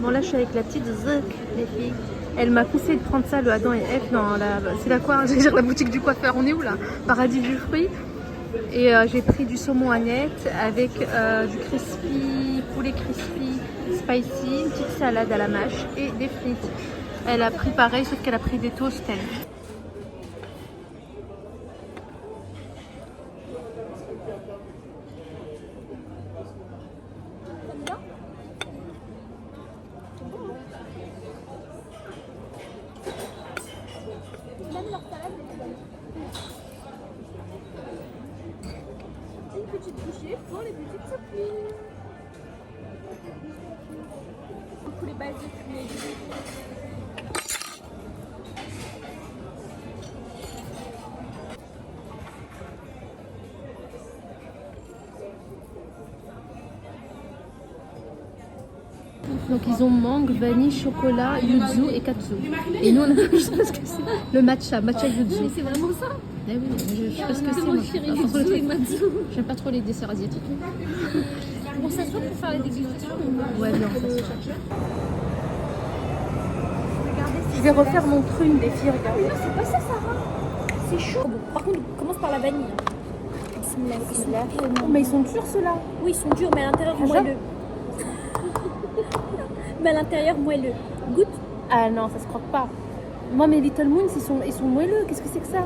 Bon là je suis avec la petite Zouk, les filles. Elle m'a conseillé de prendre ça, le Adam et F. Non, c'est la quoi? J'allais dire la boutique du coiffeur. On est où là? Paradis du fruit. Et j'ai pris du saumon Annette avec du crispy, poulet crispy, spicy, une petite salade à la mâche et des frites. Elle a pris pareil, sauf qu'elle a pris des toasts. Elle. Une petite bouchée pour les petites surprises. Pour les basiques, mais Donc ils ont mangue, vanille, chocolat, yuzu et katsu. Et nous on a, je sais pas ce que c'est, le matcha yuzu. mais c'est vraiment ça. Eh oui, je sais pas ce que c'est. Moi. J'aime pas trop les desserts asiatiques. Bon, ça se voit pour faire la dégustation. Ouais, non, ça se fait. Je vais refaire mon prune, les filles, regardez. Non, c'est pas ça, Sarah. C'est chaud. Bon, par contre, on commence par la vanille. Mais ils sont durs ceux-là. Oui, ils sont durs, mais à l'intérieur, moelleux. Mais à l'intérieur, moelleux. Goûte. Ah non, ça se croque pas. Moi, mes Little Moons, ils sont moelleux. Qu'est-ce que c'est que ça?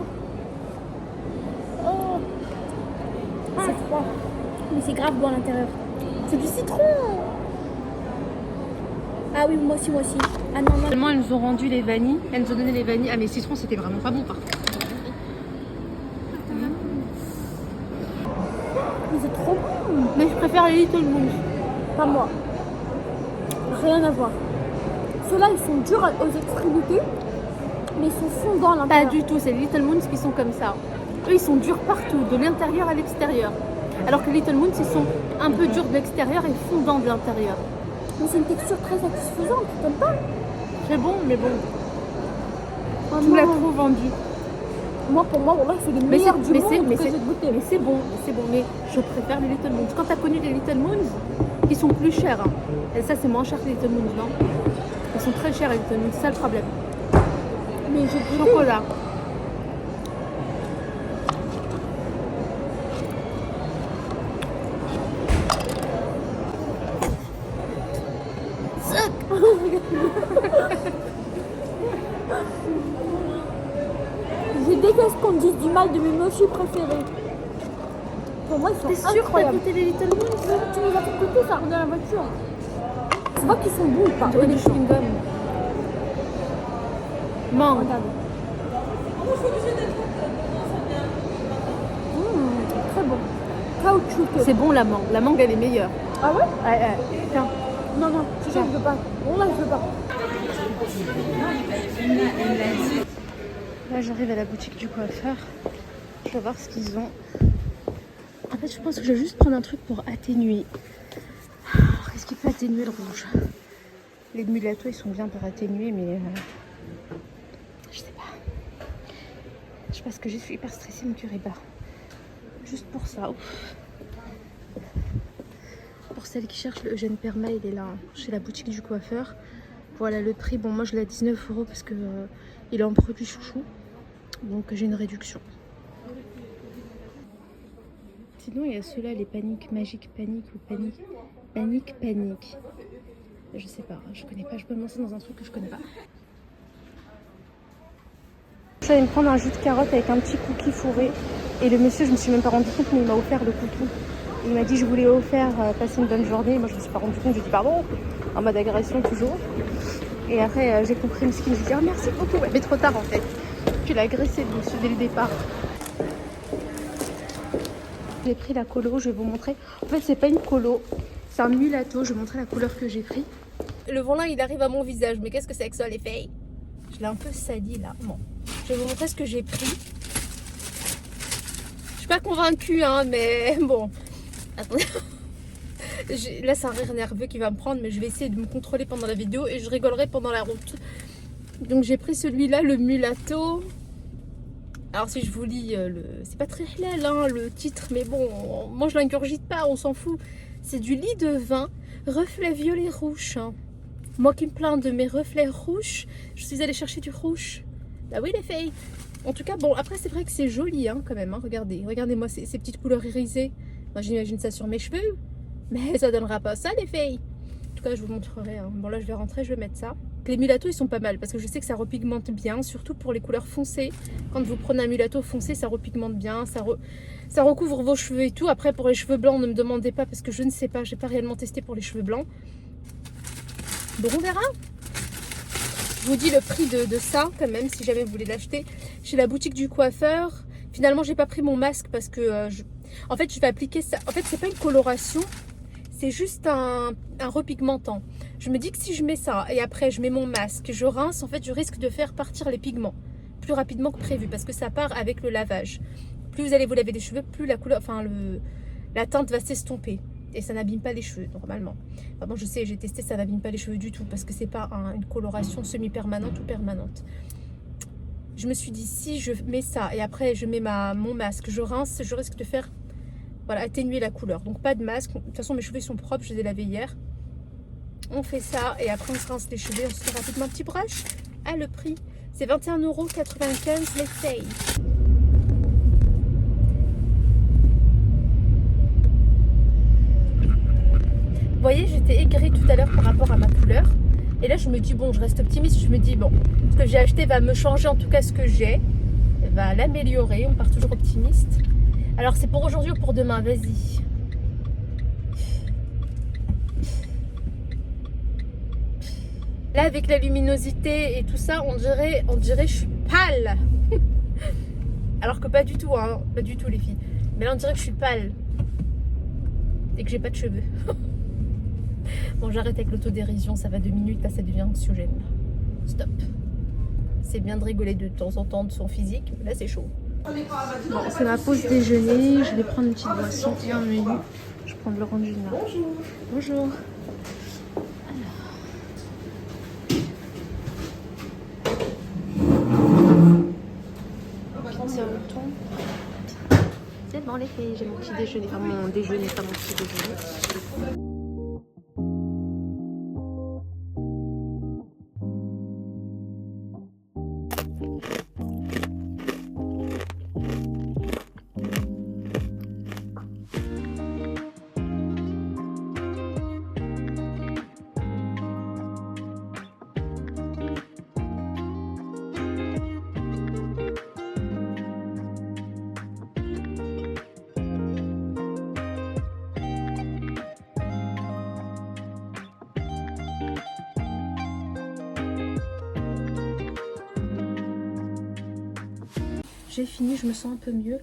Oh, C'est froid. Mais c'est grave bon à l'intérieur. c'est du citron. Ah oui, moi aussi. Ah non. Tellement elles nous ont rendu les vanilles. Elles nous ont donné les vanilles. Ah mais citron, c'était vraiment pas bon par contre. Mais c'est trop bon. Mais je préfère les Little Moons. Pas moi. Rien à voir. Ceux-là, ils sont durs aux extrémités, mais ils sont fondants à Pas l'intérieur. du tout, c'est les Little Moons qui sont comme ça. Eux, ils sont durs partout, de l'intérieur à l'extérieur. Alors que les Little Moons, ils sont un peu durs de l'extérieur et fondants de l'intérieur. Mais c'est une texture très satisfaisante, tu t'aimes pas? Très bon, mais bon. Oh Tu me l'as non. trop vendu. Moi, pour moi, voilà, c'est le Mais meilleur c'est du monde que c'est j'ai goûté. mais c'est bon, mais je préfère les Little Moons. Quand tu as connu les Little Moons, ils sont plus chers. Hein. Et ça, c'est moins cher que les Little Moons, non? Ils sont très chers, les Little Moons, c'est ça le problème. Mais j'ai goûté. Chocolat. Je déteste qu'on me dise du mal de mes mochis préférés. Pour moi, ils sont T'es sûre que t'as incroyables. goûté les Little Moons? Tu nous as fait goûter ça dans la voiture. Tu vois qu'ils sont bons ou pas? Ouais, du chewing-gum. Mangue. Regarde. Très bon. Caoutchouteux. C'est bon la mangue. La mangue, elle est meilleure. Ah ouais? Ouais. Tiens. Non, je veux pas. Bon, là, je veux pas. Là, j'arrive à la boutique du coiffeur. Je vais voir ce qu'ils ont. En fait, je pense que je vais juste prendre un truc pour atténuer. Qu'est-ce qui peut atténuer le rouge? Les mulattos, ils sont bien pour atténuer, mais je sais pas. Je sais pas ce que j'ai, je suis hyper stressée, mon cœur est bas. Juste pour ça. Ouf. Pour celles qui cherchent le Eugène Perma, il est là, hein, chez la boutique du coiffeur. Voilà le prix. Bon, moi je l'ai à 19 € parce que il est en produit chouchou. Donc j'ai une réduction. Sinon, il y a ceux-là, les paniques magiques, panique ou panique. Panique. Je sais pas, je connais pas. Je peux me lancer dans un truc que je connais pas. Je vais me prendre un jus de carotte avec un petit cookie fourré. Et le monsieur, je me suis même pas rendu compte, mais il m'a offert le cookie. Il m'a dit je voulais offert passer une bonne journée. Moi je me suis pas rendu compte, j'ai dit pardon, en mode agression toujours. Et après j'ai compris ce qu'il me dit, oh, merci beaucoup, ouais, mais trop tard en fait. Tu l'as agressé le monsieur dès le départ. J'ai pris la colo, je vais vous montrer. En fait c'est pas une colo, c'est un mulatto, je vais vous montrer la couleur que j'ai pris. Le volant il arrive à mon visage, mais qu'est-ce que c'est que ça les filles? Je l'ai un peu sali là. Bon, je vais vous montrer ce que j'ai pris. Je suis pas convaincue hein, mais bon. Attendez. Là c'est un rire nerveux qui va me prendre, mais je vais essayer de me contrôler pendant la vidéo et je rigolerai pendant la route. Donc j'ai pris celui-là, le mulatto. Alors si je vous lis, c'est pas très halal hein, le titre, mais bon, moi je l'ingurgite pas, on s'en fout. C'est du lit de vin, reflet violet rouge. Hein. Moi qui me plains de mes reflets rouges, je suis allée chercher du rouge. Bah oui les filles. En tout cas, bon, après c'est vrai que c'est joli hein, quand même. Hein. Regardez-moi ces petites couleurs irisées. Moi j'imagine ça sur mes cheveux. Mais ça donnera pas ça les filles. En tout cas, je vous montrerai. Hein. Bon là, je vais rentrer, je vais mettre ça. Les mulattos, ils sont pas mal parce que je sais que ça repigmente bien, surtout pour les couleurs foncées. Quand vous prenez un mulatto foncé, ça repigmente bien, ça recouvre vos cheveux et tout. Après, pour les cheveux blancs, ne me demandez pas parce que je ne sais pas, j'ai pas réellement testé pour les cheveux blancs. Bon, on verra. Je vous dis le prix de ça quand même, si jamais vous voulez l'acheter chez la boutique du coiffeur. Finalement, j'ai pas pris mon masque parce que en fait, je vais appliquer ça. En fait, c'est pas une coloration. C'est juste un repigmentant. Je me dis que si je mets ça et après je mets mon masque, je rince, en fait je risque de faire partir les pigments plus rapidement que prévu parce que ça part avec le lavage. Plus vous allez vous laver les cheveux, plus la couleur, la teinte va s'estomper et ça n'abîme pas les cheveux normalement. Enfin, bon, je sais, j'ai testé, ça n'abîme pas les cheveux du tout parce que c'est pas une coloration semi-permanente ou permanente. Je me suis dit si je mets ça et après je mets mon masque, je rince, je risque de faire voilà, atténuer la couleur. Donc pas de masque. De toute façon, mes cheveux sont propres, je les ai lavés hier. On fait ça et après on se rince les cheveux. On se fait rapidement un petit brush. Ah, le prix, c'est 21,95 € les filles. Vous voyez, j'étais aigrie tout à l'heure par rapport à ma couleur. Et là, je me dis, bon, je reste optimiste. Je me dis, bon, ce que j'ai acheté va me changer en tout cas ce que j'ai. Va l'améliorer. On part toujours optimiste. Alors c'est pour aujourd'hui ou pour demain, vas-y. Là avec la luminosité et tout ça, on dirait je suis pâle. Alors que pas du tout, hein, pas du tout les filles. Mais là on dirait que je suis pâle. Et que j'ai pas de cheveux. Bon, j'arrête avec l'autodérision, ça va 2 minutes, là ça devient anxiogène. Stop. C'est bien de rigoler de temps en temps de son physique, mais là c'est chaud. Bon, c'est ma pause déjeuner, je vais prendre une petite boisson et un menu. Je prends de l'orangina. Bonjour. Bonjour. Alors. C'est un ton. C'est bon les filles, j'ai mon petit déjeuner. Enfin mon déjeuner, pas mon petit déjeuner. J'ai fini, je me sens un peu mieux.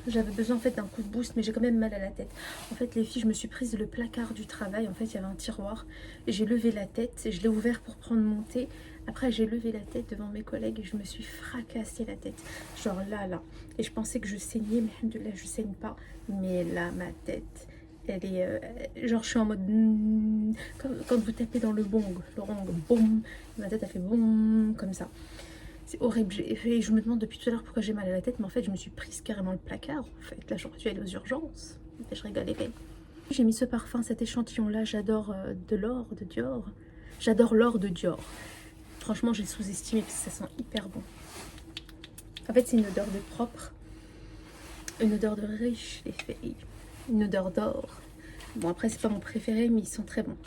J'avais besoin en fait d'un coup de boost, mais j'ai quand même mal à la tête. En fait les filles, je me suis prise le placard du travail. En fait il y avait un tiroir. J'ai levé la tête, je l'ai ouvert pour prendre mon thé. Après j'ai levé la tête devant mes collègues et je me suis fracassé la tête. Genre là. Et je pensais que je saignais, mais alhamdoulilah je saigne pas. Mais là ma tête, elle est... genre je suis en mode... quand vous tapez dans le gong, boum. Ma tête a fait boum, comme ça. C'est horrible. Et je me demande depuis tout à l'heure pourquoi j'ai mal à la tête, mais en fait je me suis prise carrément le placard. En fait là j'aurais dû aller aux urgences. Et je rigolais. J'ai mis ce parfum, cet échantillon là, j'adore de l'or de Dior. J'adore l'or de Dior. Franchement j'ai sous-estimé parce que ça sent hyper bon. En fait c'est une odeur de propre, une odeur de riche les filles, une odeur d'or. Bon après c'est pas mon préféré mais ils sont très bons.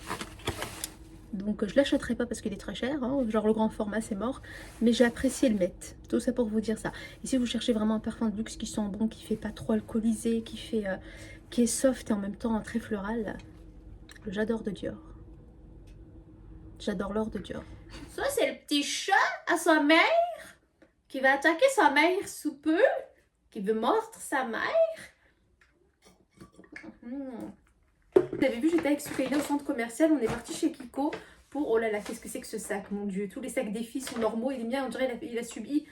Donc je l'achèterai pas parce qu'il est très cher, hein. Genre le grand format c'est mort, mais j'ai apprécié le mettre, tout ça pour vous dire ça. Et si vous cherchez vraiment un parfum de luxe qui sent bon, qui fait pas trop alcoolisé, qui est soft et en même temps très floral, le J'adore de Dior. J'adore l'or de Dior. Ça c'est le petit chat à sa mère qui va attaquer sa mère sous peu, qui veut mordre sa mère. Vous avez vu, j'étais avec Soukaina au centre commercial, on est parti chez Kiko pour... Oh là là, qu'est-ce que c'est que ce sac, mon Dieu. Tous les sacs des filles sont normaux et les miens, on dirait il a subi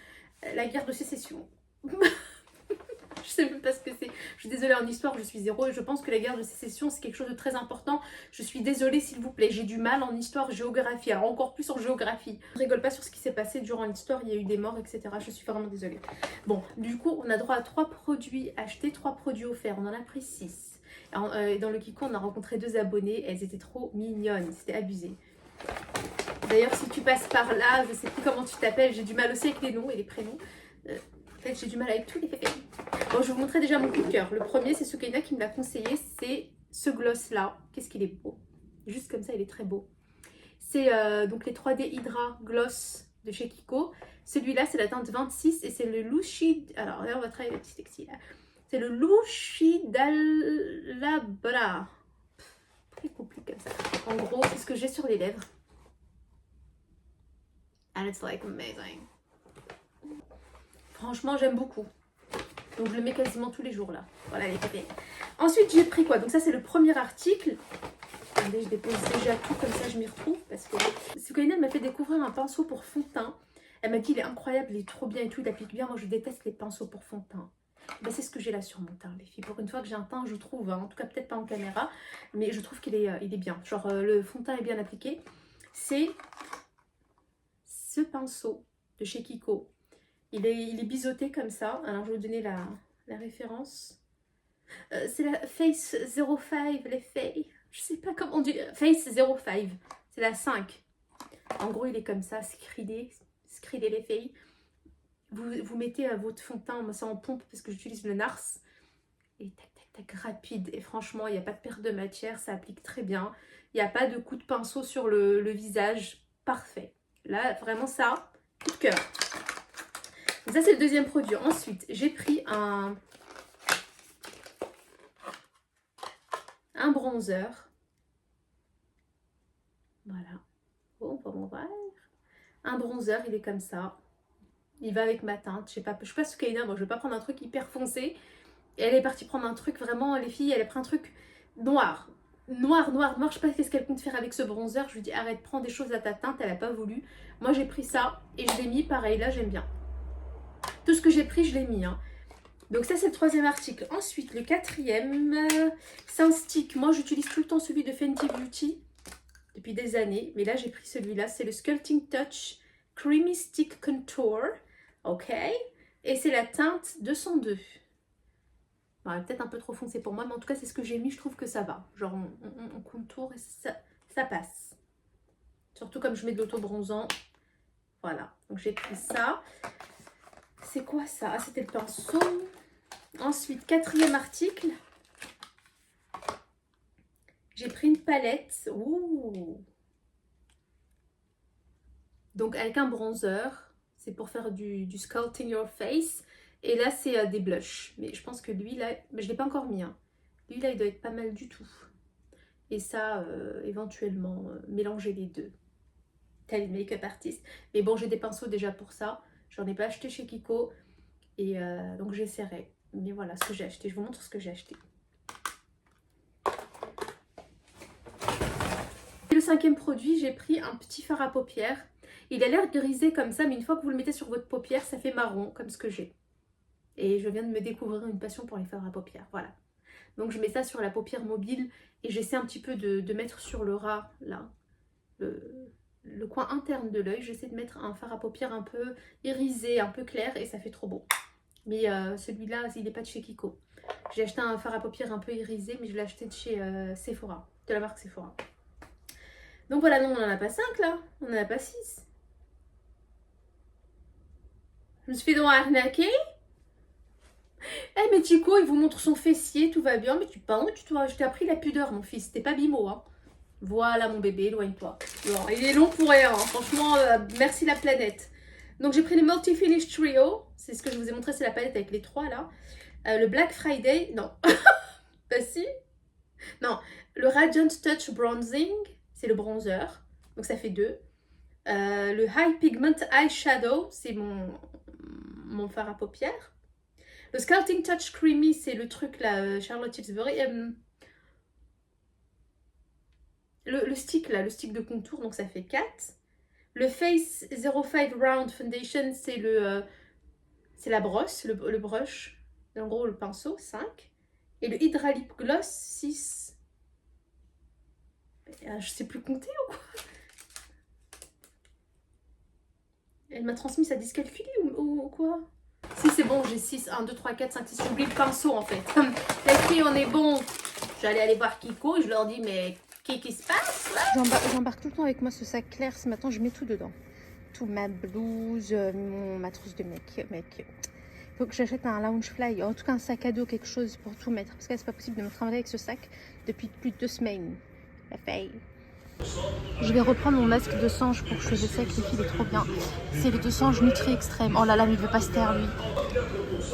la guerre de sécession. Je sais même pas ce que c'est. Je suis désolée, en histoire, je suis zéro et je pense que la guerre de sécession, c'est quelque chose de très important. Je suis désolée, s'il vous plaît. J'ai du mal en histoire, géographie, alors encore plus en géographie. Je rigole pas sur ce qui s'est passé durant l'histoire, il y a eu des morts, etc. Je suis vraiment désolée. Bon, du coup, on a droit à 3 produits achetés, 3 produits offerts. On en a pris 6. Dans le Kiko, on a rencontré 2 abonnées. Elles étaient trop mignonnes. C'était abusé. D'ailleurs, si tu passes par là, je sais plus comment tu t'appelles. J'ai du mal aussi avec les noms et les prénoms. En fait, j'ai du mal avec tous les bébés. Bon, je vais vous montrer déjà mon coup de cœur. Le premier, c'est Soukaina qui me l'a conseillé. C'est ce gloss-là. Qu'est-ce qu'il est beau. Juste comme ça, il est très beau. C'est donc les 3D Hydra Gloss de chez Kiko. Celui-là, c'est la teinte 26 et c'est le Lushi... Alors là, on va travailler le petit textile. C'est le Lucidalabra. Très compliqué comme ça. En gros, c'est ce que j'ai sur les lèvres. And it's like amazing. Franchement, j'aime beaucoup. Donc je le mets quasiment tous les jours là. Voilà les pépés. Ensuite, j'ai pris quoi? Donc ça, c'est le premier article. Attendez, je dépose déjà tout comme ça, je m'y retrouve. Parce que Soukaina m'a fait découvrir un pinceau pour fond de teint. Elle m'a dit, il est incroyable, il est trop bien et tout, il applique bien. Moi, je déteste les pinceaux pour fond de teint. Ben, c'est ce que j'ai là sur mon teint, les filles. Pour une fois que j'ai un teint, je trouve, hein, en tout cas peut-être pas en caméra, mais je trouve qu'il est, il est bien. Genre, le fond de teint est bien appliqué. C'est ce pinceau de chez Kiko. Il est biseauté comme ça. Alors, je vais vous donner la référence. C'est la Face 05, les filles. Je sais pas comment on dit. Face 05. C'est la 5. En gros, il est comme ça, scridé les filles. Vous mettez votre fond de teint, c'est en pompe parce que j'utilise le Nars. Et tac, tac, tac, rapide. Et franchement, il n'y a pas de perte de matière, ça applique très bien. Il n'y a pas de coup de pinceau sur le visage. Parfait. Là, vraiment ça, coup de cœur. Donc ça, c'est le deuxième produit. Ensuite, j'ai pris un bronzer. Voilà. Bon, on va voir. Un bronzer, il est comme ça. Il va avec ma teinte. Je sais pas Soukaina, moi je vais pas prendre un truc hyper foncé. Et elle est partie prendre un truc vraiment, les filles, elle a pris un truc noir. Noir. Je sais pas qu'est-ce qu'elle compte faire avec ce bronzer. Je lui dis arrête, prends des choses à ta teinte. Elle a pas voulu. Moi j'ai pris ça et je l'ai mis pareil. Là j'aime bien. Tout ce que j'ai pris, je l'ai mis. Hein. Donc ça c'est le troisième article. Ensuite le quatrième, c'est un stick. Moi j'utilise tout le temps celui de Fenty Beauty depuis des années. Mais là j'ai pris celui-là. C'est le Sculpting Touch Creamy Stick Contour. Ok. Et c'est la teinte 202. Bon, peut-être un peu trop foncé pour moi, mais en tout cas c'est ce que j'ai mis. Je trouve que ça va. Genre on contour et ça passe. Surtout comme je mets de l'auto-bronzant. Voilà. Donc j'ai pris ça. C'est quoi ça? Ah, c'était le pinceau. Ensuite, quatrième article. J'ai pris une palette. Ouh. Donc avec un bronzer. C'est pour faire du sculpting your face. Et là, c'est des blushs. Mais je pense que lui, là, mais je ne l'ai pas encore mis. Hein. Lui, là, il doit être pas mal du tout. Et ça, éventuellement, mélanger les deux. Tel make-up artiste. Mais bon, j'ai des pinceaux déjà pour ça. J'en ai pas acheté chez Kiko. Et donc, j'essaierai. Mais voilà ce que j'ai acheté. Je vous montre ce que j'ai acheté. Et le cinquième produit, j'ai pris un petit fard à paupières. Il a l'air grisé comme ça, mais une fois que vous le mettez sur votre paupière, ça fait marron, comme ce que j'ai. Et je viens de me découvrir une passion pour les fards à paupières, voilà. Donc je mets ça sur la paupière mobile et j'essaie un petit peu de mettre sur le ras, là, le coin interne de l'œil. J'essaie de mettre un fard à paupières un peu irisé, un peu clair et ça fait trop beau. Mais celui-là, il n'est pas de chez Kiko. J'ai acheté un fard à paupières un peu irisé, mais je l'ai acheté de chez Sephora, de la marque Sephora. Donc voilà, non, on n'en a pas 5 là, on n'en a pas 6. Je me suis fait donc arnaquer. Eh mais Chico, il vous montre son fessier, tout va bien. Mais tu pas honte, je t'ai appris la pudeur, mon fils. T'es pas Bimo, hein. Voilà mon bébé, éloigne-toi. Il est long pour rien, hein. Franchement, merci la planète. Donc j'ai pris le Multi Finish Trio. C'est ce que je vous ai montré, c'est la palette avec les 3 là. Le Black Friday, non. Bah si. Non, le Radiant Touch Bronzing, c'est le bronzer. Donc ça fait 2. Le High Pigment Eyeshadow, c'est mon fard à paupières. Le Sculpting Touch Creamy, c'est le truc là, Charlotte Tilbury. Le stick là, le stick de contour, donc ça fait 4. Le Face 05 Round Foundation, c'est la brosse, le brush. En gros, le pinceau, 5. Et le Hydra Lip Gloss, 6. Je sais plus compter ou quoi? Elle m'a transmis sa dyscalculie ou quoi? Si c'est bon, j'ai 6, 1, 2, 3, 4, 5, 6, j'ai oublié le pinceau en fait. Les filles, on est bon. J'allais aller voir Kiko et je leur dis mais qu'est-ce qui se passe là? J'embarque tout le temps avec moi ce sac clair. Ce matin je mets tout dedans. Tout, ma blouse, ma trousse de make. Faut que j'achète un Loungefly, en tout cas un sac à dos, quelque chose pour tout mettre. Parce que c'est pas possible de me trimballer avec ce sac depuis plus de 2 semaines. La faille. Je vais reprendre mon masque de sange pour cheveux secs, les filles, il est trop bien. C'est le de sange Nutri Extrême. Oh là là, mais il veut pas se taire lui.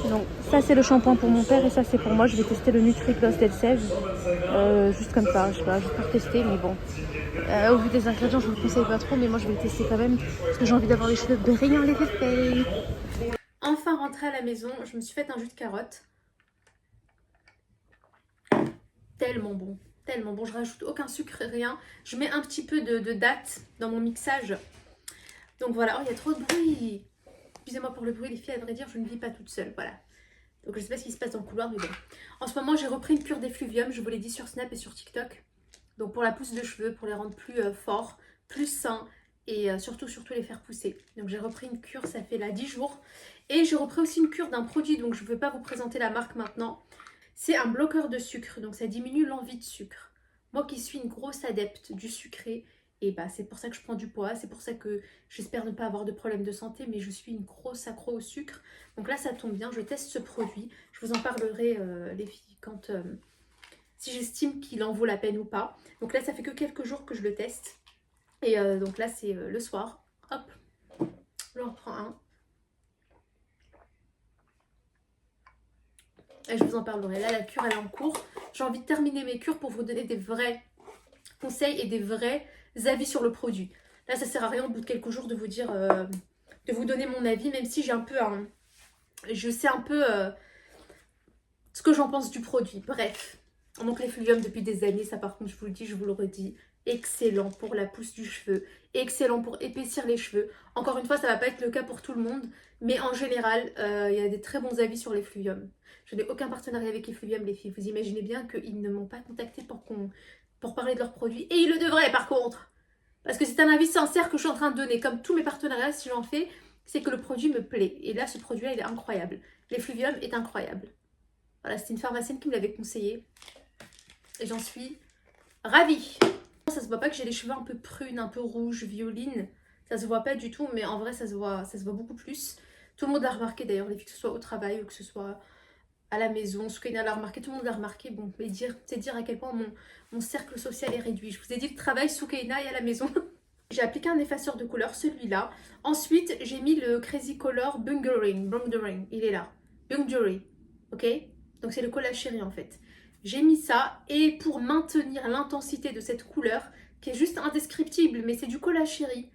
Donc ça c'est le shampoing pour mon père et ça c'est pour moi. Je vais tester le Nutri Gloss d'Elseve. Juste comme ça, je sais pas, juste pour tester, mais bon. Au vu des ingrédients, je vous le conseille pas trop, mais moi je vais le tester quand même. Parce que j'ai envie d'avoir les cheveux brillants les filles. Enfin rentrée à la maison, je me suis fait un jus de carotte. Tellement bon. Tellement bon, je rajoute aucun sucre, rien. Je mets un petit peu de date dans mon mixage. Donc voilà, oh il y a trop de bruit. Excusez-moi pour le bruit les filles, à vrai dire je ne vis pas toute seule, voilà. Donc je sais pas ce qui se passe dans le couloir mais bon. En ce moment j'ai repris une cure d'effluvium, je vous l'ai dit sur Snap et sur TikTok. Donc pour la pousse de cheveux, pour les rendre plus forts, plus sains et surtout les faire pousser. Donc j'ai repris une cure, ça fait là 10 jours. Et j'ai repris aussi une cure d'un produit, donc je ne veux pas vous présenter la marque maintenant. C'est un bloqueur de sucre, donc ça diminue l'envie de sucre. Moi qui suis une grosse adepte du sucré, et bah c'est pour ça que je prends du poids, c'est pour ça que j'espère ne pas avoir de problème de santé, mais je suis une grosse accro au sucre. Donc là ça tombe bien, je teste ce produit. Je vous en parlerai les filles quand si j'estime qu'il en vaut la peine ou pas. Donc là ça fait que quelques jours que je le teste. Et donc là c'est le soir. Hop, j'en reprends un. Et je vous en parlerai. Là, la cure, elle est en cours. J'ai envie de terminer mes cures pour vous donner des vrais conseils et des vrais avis sur le produit. Là, ça sert à rien au bout de quelques jours de vous dire, de vous donner mon avis, même si j'ai un peu je sais un peu ce que j'en pense du produit. Bref. Donc, l'effluvium depuis des années, ça par contre, je vous le dis, je vous le redis. Excellent pour la pousse du cheveu, excellent pour épaissir les cheveux. Encore une fois, ça ne va pas être le cas pour tout le monde, mais en général, il y a des très bons avis sur l'effluvium. Je n'ai aucun partenariat avec Effluvium, les filles. Vous imaginez bien qu'ils ne m'ont pas contacté pour parler de leurs produits. Et ils le devraient, par contre. Parce que c'est un avis sincère que je suis en train de donner. Comme tous mes partenariats, si j'en fais, c'est que le produit me plaît. Et là, ce produit-là, il est incroyable. L'Effluvium est incroyable. Voilà, c'est une pharmacienne qui me l'avait conseillé. Et j'en suis ravie. Ça se voit pas que j'ai les cheveux un peu prunes, un peu rouges, violines. Ça se voit pas du tout, mais en vrai, ça se voit beaucoup plus. Tout le monde l'a remarqué d'ailleurs, les filles, que ce soit au travail ou que ce soit à la maison. Soukaina l'a remarqué, tout le monde l'a remarqué. Bon, mais c'est dire à quel point mon cercle social est réduit. Je vous ai dit le travail, Soukaina et à la maison. J'ai appliqué un effaceur de couleur, celui-là. Ensuite, j'ai mis le Crazy Color Bungering. Il est là. Bungering, ok? Donc c'est le colla chéri en fait. J'ai mis ça et pour maintenir l'intensité de cette couleur, qui est juste indescriptible, mais c'est du colla chéri.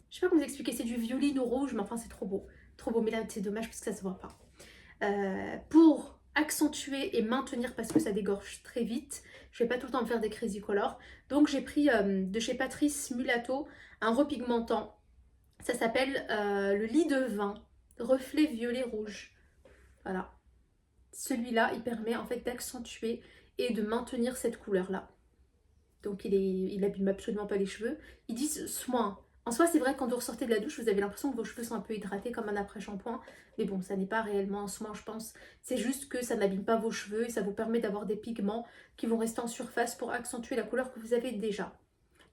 Je sais pas comment vous expliquer, c'est du violine au rouge, mais enfin c'est trop beau. Trop beau, mais là c'est dommage parce que ça se voit pas. Pour accentuer et maintenir, parce que ça dégorge très vite, je vais pas tout le temps me faire des crazy colors. Donc j'ai pris de chez Patrice Mulato un repigmentant. Ça s'appelle le lit de vin, reflet violet rouge. Voilà. Celui-là, il permet en fait d'accentuer et de maintenir cette couleur-là. Donc il n'abîme absolument pas les cheveux. Ils disent soin. En soi, c'est vrai que quand vous ressortez de la douche, vous avez l'impression que vos cheveux sont un peu hydratés comme un après-shampoing. Mais bon, ça n'est pas réellement un soin, je pense. C'est juste que ça n'abîme pas vos cheveux et ça vous permet d'avoir des pigments qui vont rester en surface pour accentuer la couleur que vous avez déjà.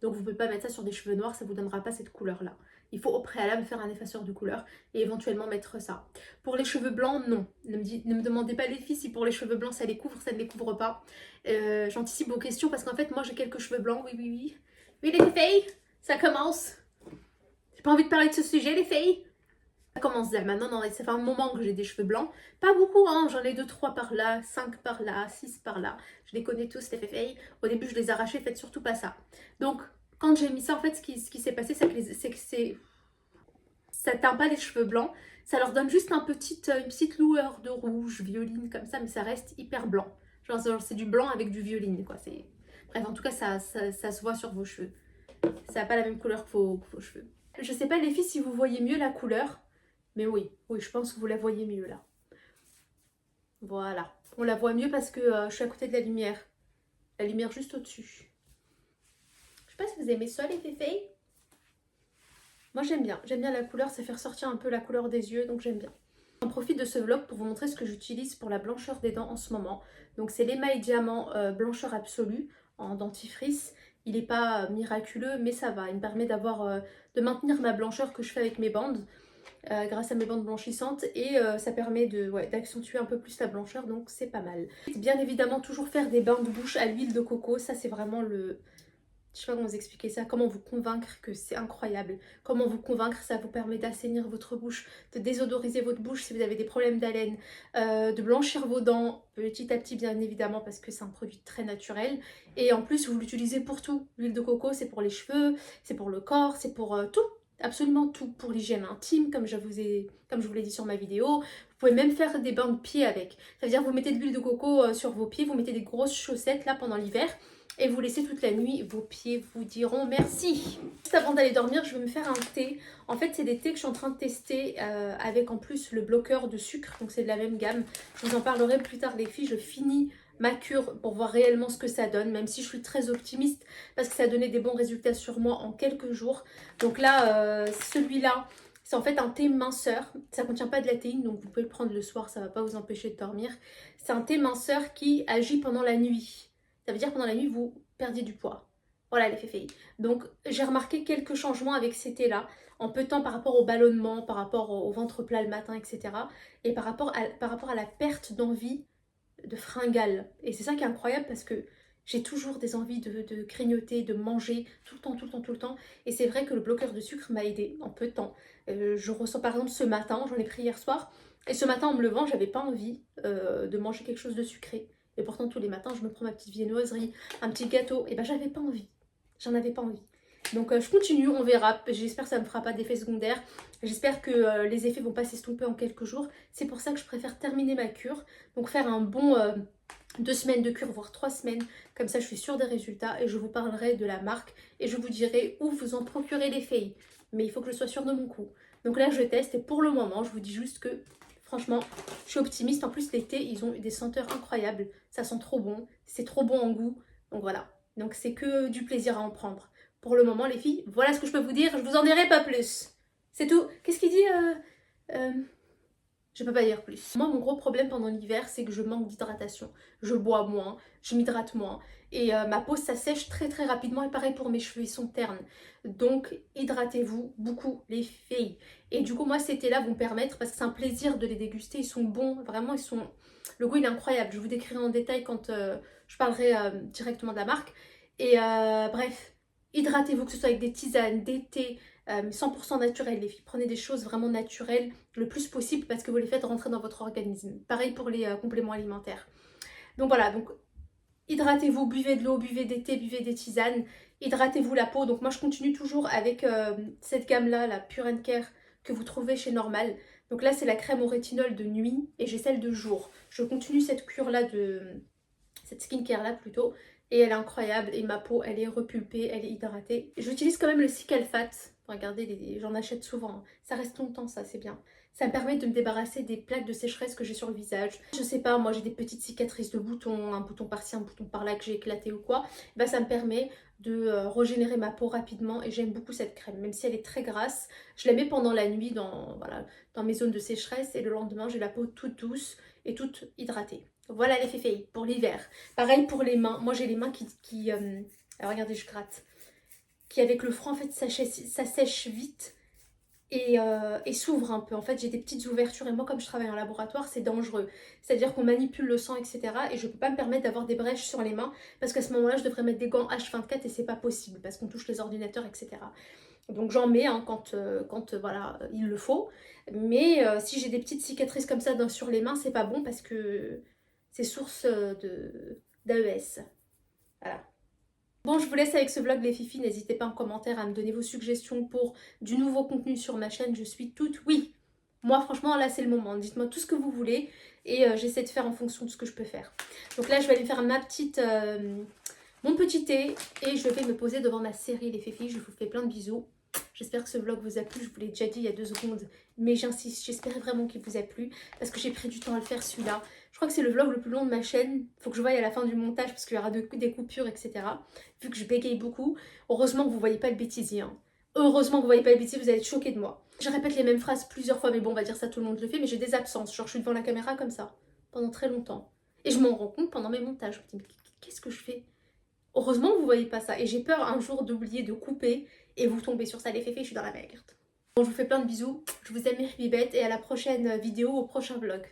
Donc vous ne pouvez pas mettre ça sur des cheveux noirs, ça ne vous donnera pas cette couleur-là. Il faut au préalable faire un effaceur de couleur et éventuellement mettre ça. Pour les cheveux blancs, non. Ne me demandez pas les filles si pour les cheveux blancs ça les couvre, ça ne les couvre pas. J'anticipe vos questions parce qu'en fait moi j'ai quelques cheveux blancs, oui. Oui les filles, ça commence. J'ai pas envie de parler de ce sujet les filles. Ça commence là, maintenant ça fait un moment que j'ai des cheveux blancs. Pas beaucoup, hein, j'en ai 2-3 par là, 5 par là, 6 par là. Je les connais tous les filles. Au début je les arrachais, faites surtout pas ça. Donc quand j'ai mis ça, en fait ce qui s'est passé, c'est que ça teint pas les cheveux blancs. Ça leur donne juste une petite lueur de rouge, violine comme ça, mais ça reste hyper blanc. Genre c'est du blanc avec du violine quoi. Bref, en tout cas ça se voit sur vos cheveux. Ça n'a pas la même couleur que vos cheveux. Je sais pas les filles si vous voyez mieux la couleur. Mais oui, je pense que vous la voyez mieux là. Voilà. On la voit mieux parce que je suis à côté de la lumière. La lumière juste au-dessus. Je sais pas si vous aimez ça les féfés. Moi j'aime bien la couleur, ça fait ressortir un peu la couleur des yeux, donc j'aime bien. J'en profite de ce vlog pour vous montrer ce que j'utilise pour la blancheur des dents en ce moment. Donc c'est l'émail diamant blancheur absolue en dentifrice. Il n'est pas miraculeux mais ça va, il me permet de maintenir ma blancheur que je fais avec mes bandes. Grâce à mes bandes blanchissantes et ça permet d'accentuer un peu plus la blancheur, donc c'est pas mal. Bien évidemment toujours faire des bains de bouche à l'huile de coco, ça c'est vraiment le... Je sais pas comment vous expliquer ça, comment vous convaincre que c'est incroyable. Comment vous convaincre, ça vous permet d'assainir votre bouche, de désodoriser votre bouche si vous avez des problèmes d'haleine, de blanchir vos dents petit à petit bien évidemment parce que c'est un produit très naturel. Et en plus vous l'utilisez pour tout. L'huile de coco c'est pour les cheveux, c'est pour le corps, c'est pour tout. Absolument tout, pour l'hygiène intime comme je vous l'ai dit sur ma vidéo. Vous pouvez même faire des bains de pieds avec. Ça veut dire que vous mettez de l'huile de coco sur vos pieds, vous mettez des grosses chaussettes là pendant l'hiver et vous laissez toute la nuit, vos pieds vous diront merci. Juste avant d'aller dormir, je vais me faire un thé. En fait, c'est des thés que je suis en train de tester avec en plus le bloqueur de sucre, donc c'est de la même gamme. Je vous en parlerai plus tard les filles, je finis ma cure pour voir réellement ce que ça donne, même si je suis très optimiste parce que ça a donné des bons résultats sur moi en quelques jours. Donc là, celui-là, c'est en fait un thé minceur. Ça ne contient pas de la théine, donc vous pouvez le prendre le soir, ça ne va pas vous empêcher de dormir. C'est un thé minceur qui agit pendant la nuit. Ça veut dire que pendant la nuit, vous perdiez du poids. Voilà les féféis. Donc j'ai remarqué quelques changements avec ces thés-là, en peu de temps par rapport au ballonnement, par rapport au ventre plat le matin, etc. Et par rapport à la perte d'envie de fringales. Et c'est ça qui est incroyable parce que j'ai toujours des envies de grignoter, de manger tout le temps, tout le temps, tout le temps. Et c'est vrai que le bloqueur de sucre m'a aidé en peu de temps. Je ressens par exemple ce matin, j'en ai pris hier soir, et ce matin en me levant, j'avais pas envie de manger quelque chose de sucré. Et pourtant tous les matins, je me prends ma petite viennoiserie, un petit gâteau, et ben j'avais pas envie. J'en avais pas envie. Donc je continue, on verra. J'espère que ça ne me fera pas d'effets secondaires. J'espère que les effets vont pas s'estomper en quelques jours. C'est pour ça que je préfère terminer ma cure. Donc faire un bon 2 semaines de cure, voire 3 semaines. Comme ça, je suis sûre des résultats et je vous parlerai de la marque. Et je vous dirai où vous en procurez les filles. Mais il faut que je sois sûre de mon coup. Donc là, je teste et pour le moment, je vous dis juste que franchement, je suis optimiste. En plus, l'été, ils ont eu des senteurs incroyables. Ça sent trop bon. C'est trop bon en goût. Donc voilà. Donc c'est que du plaisir à en prendre. Pour le moment, les filles, voilà ce que je peux vous dire. Je vous en dirai pas plus. C'est tout. Qu'est-ce qu'il dit Je peux pas dire plus. Moi, mon gros problème pendant l'hiver, c'est que je manque d'hydratation. Je bois moins, je m'hydrate moins. Et ma peau s'assèche très très rapidement. Et pareil pour mes cheveux, ils sont ternes. Donc, hydratez-vous beaucoup, les filles. Et du coup, moi, ces thés-là vont me permettre, parce que c'est un plaisir de les déguster. Ils sont bons, vraiment, ils sont... Le goût, il est incroyable. Je vous décrirai en détail quand je parlerai directement de la marque. Et bref... Hydratez-vous, que ce soit avec des tisanes, des thés, 100% naturels les filles. Prenez des choses vraiment naturelles le plus possible parce que vous les faites rentrer dans votre organisme. Pareil pour les compléments alimentaires. Donc voilà, donc hydratez-vous, buvez de l'eau, buvez des thés, buvez des tisanes. Hydratez-vous la peau. Donc moi je continue toujours avec cette gamme-là, la Pure and Care que vous trouvez chez Normal. Donc là c'est la crème au rétinol de nuit et j'ai celle de jour. Je continue cette cure-là cette skincare-là plutôt. Et elle est incroyable et ma peau elle est repulpée, elle est hydratée. J'utilise quand même le Cicalfate. Regardez, j'en achète souvent. Ça reste longtemps ça, c'est bien. Ça me permet de me débarrasser des plaques de sécheresse que j'ai sur le visage. Je sais pas, moi j'ai des petites cicatrices de boutons, un bouton par-ci, un bouton par-là que j'ai éclaté ou quoi. Bah, ça me permet de régénérer ma peau rapidement et j'aime beaucoup cette crème. Même si elle est très grasse, je la mets pendant la nuit dans mes zones de sécheresse et le lendemain j'ai la peau toute douce et toute hydratée. Voilà les féféis pour l'hiver. Pareil pour les mains. Moi j'ai les mains alors regardez, je gratte. Qui avec le froid en fait ça sèche vite et s'ouvre un peu. En fait j'ai des petites ouvertures et moi comme je travaille en laboratoire c'est dangereux. C'est-à-dire qu'on manipule le sang etc. Et je peux pas me permettre d'avoir des brèches sur les mains parce qu'à ce moment-là je devrais mettre des gants H24 et c'est pas possible parce qu'on touche les ordinateurs etc. Donc j'en mets quand voilà, il le faut. Mais si j'ai des petites cicatrices comme ça sur les mains c'est pas bon parce que... c'est source d'AES. Voilà. Bon, je vous laisse avec ce vlog les filles. N'hésitez pas en commentaire à me donner vos suggestions pour du nouveau contenu sur ma chaîne. Je suis toute oui. Moi, franchement, là, c'est le moment. Dites-moi tout ce que vous voulez et j'essaie de faire en fonction de ce que je peux faire. Donc là, je vais aller faire mon petit thé et je vais me poser devant ma série les filles. Je vous fais plein de bisous. J'espère que ce vlog vous a plu, je vous l'ai déjà dit il y a 2 secondes, mais j'insiste, j'espère vraiment qu'il vous a plu, parce que j'ai pris du temps à le faire celui-là. Je crois que c'est le vlog le plus long de ma chaîne, il faut que je voie à la fin du montage, parce qu'il y aura des coupures, etc. Vu que je bégaye beaucoup, heureusement que vous voyez pas le bêtisier, hein. Heureusement que vous voyez pas les bêtises, vous allez être choqués de moi. Je répète les mêmes phrases plusieurs fois, mais bon, on va dire ça, tout le monde le fait, mais j'ai des absences. Genre, je suis devant la caméra comme ça, pendant très longtemps. Et je m'en rends compte pendant mes montages. Je me dis, mais qu'est-ce que je fais? Heureusement que vous voyez pas ça. Et j'ai peur un jour d'oublier de couper et vous tomber sur ça, les féfés, je suis dans la merde. Bon, je vous fais plein de bisous. Je vous aime, mes bébêtes, et à la prochaine vidéo, au prochain vlog.